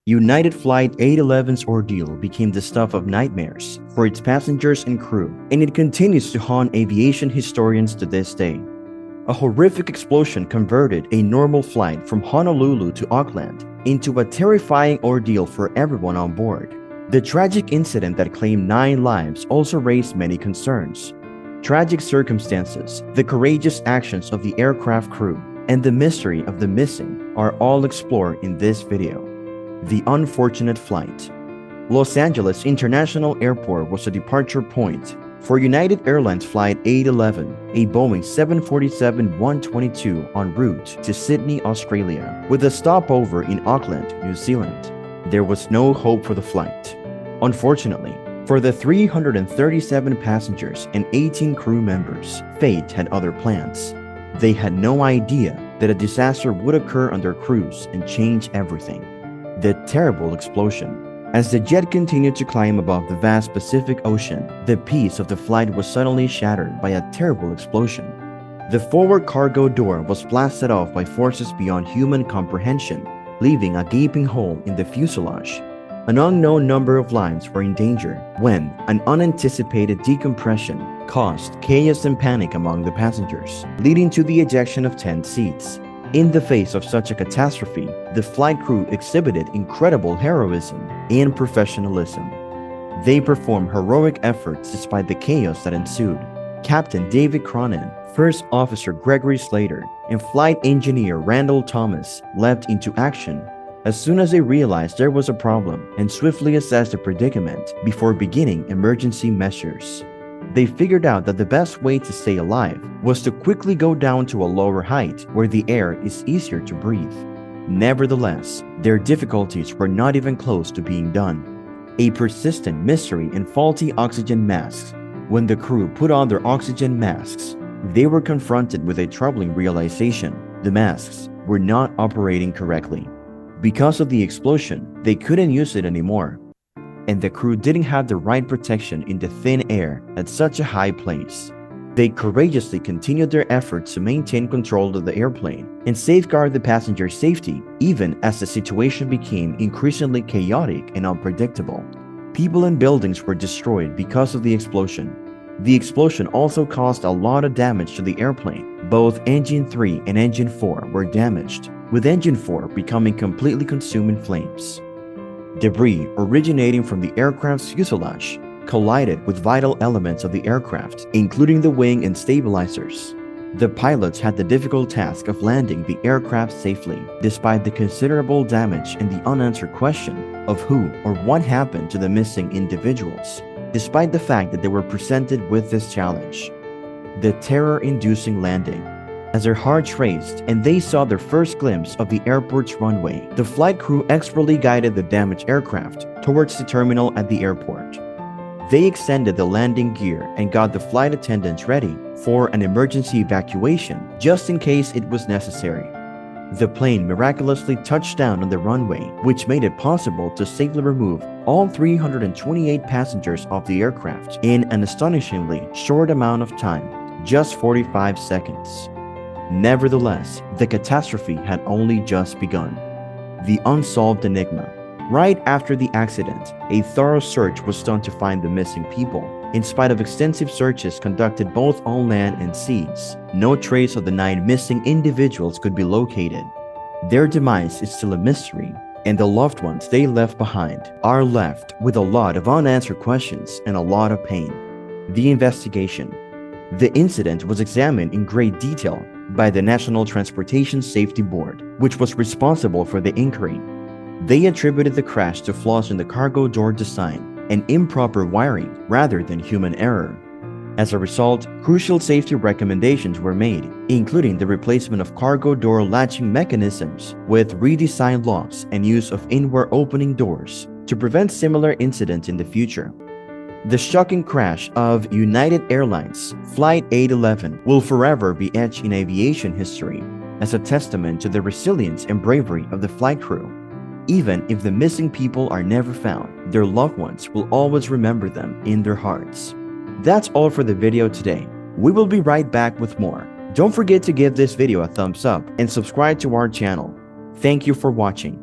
United Flight 811's ordeal became the stuff of nightmares for its passengers and crew, and it continues to haunt aviation historians to this day. A horrific explosion converted a normal flight from Honolulu to Auckland into a terrifying ordeal for everyone on board. The tragic incident that claimed 9 lives also raised many concerns. Tragic circumstances, the courageous actions of the aircraft crew, and the mystery of the missing are all explored in this video. The unfortunate flight. Los Angeles International Airport was a departure point for United Airlines Flight 811, a Boeing 747-122 en route to Sydney, Australia, with a stopover in Auckland, New Zealand. There was no hope for the flight. Unfortunately, for the 337 passengers and 18 crew members, fate had other plans. They had no idea that a disaster would occur on their cruise and change everything. The terrible explosion. As the jet continued to climb above the vast Pacific Ocean, the peace of the flight was suddenly shattered by a terrible explosion. The forward cargo door was blasted off by forces beyond human comprehension, leaving a gaping hole in the fuselage. An unknown number of lives were in danger when an unanticipated decompression caused chaos and panic among the passengers, leading to the ejection of 10 seats. In the face of such a catastrophe, the flight crew exhibited incredible heroism and professionalism. They performed heroic efforts despite the chaos that ensued. Captain David Cronin, First Officer Gregory Slater, and Flight Engineer Randall Thomas leapt into action as soon as they realized there was a problem and swiftly assessed the predicament before beginning emergency measures. They figured out that the best way to stay alive was to quickly go down to a lower height where the air is easier to breathe. Nevertheless, their difficulties were not even close to being done. A persistent mystery and faulty oxygen masks. When the crew put on their oxygen masks, they were confronted with a troubling realization. The masks were not operating correctly. Because of the explosion, they couldn't use it anymore, and the crew didn't have the right protection in the thin air at such a high place. They courageously continued their efforts to maintain control of the airplane and safeguard the passenger's safety, even as the situation became increasingly chaotic and unpredictable. People and buildings were destroyed because of the explosion. The explosion also caused a lot of damage to the airplane. Both Engine 3 and Engine 4 were damaged, with Engine 4 becoming completely consumed in flames. Debris originating from the aircraft's fuselage collided with vital elements of the aircraft, including the wing and stabilizers. The pilots had the difficult task of landing the aircraft safely, despite the considerable damage and the unanswered question of who or what happened to the missing individuals, despite the fact that they were presented with this challenge. The terror-inducing landing. As their hearts raced and they saw their first glimpse of the airport's runway, the flight crew expertly guided the damaged aircraft towards the terminal at the airport. They extended the landing gear and got the flight attendants ready for an emergency evacuation just in case it was necessary. The plane miraculously touched down on the runway, which made it possible to safely remove all 328 passengers off the aircraft in an astonishingly short amount of time, just 45 seconds. Nevertheless, the catastrophe had only just begun. The unsolved enigma. Right after the accident, a thorough search was done to find the missing people. In spite of extensive searches conducted both on land and seas, no trace of the 9 missing individuals could be located. Their demise is still a mystery, and the loved ones they left behind are left with a lot of unanswered questions and a lot of pain. The investigation. The incident was examined in great detail by the National Transportation Safety Board, which was responsible for the inquiry. They attributed the crash to flaws in the cargo door design and improper wiring rather than human error. As a result, crucial safety recommendations were made, including the replacement of cargo door latching mechanisms with redesigned locks and use of inward opening doors to prevent similar incidents in the future. The shocking crash of United Airlines Flight 811 will forever be etched in aviation history as a testament to the resilience and bravery of the flight crew. Even if the missing people are never found, their loved ones will always remember them in their hearts. That's all for the video today. We will be right back with more. Don't forget to give this video a thumbs up and subscribe to our channel. Thank you for watching.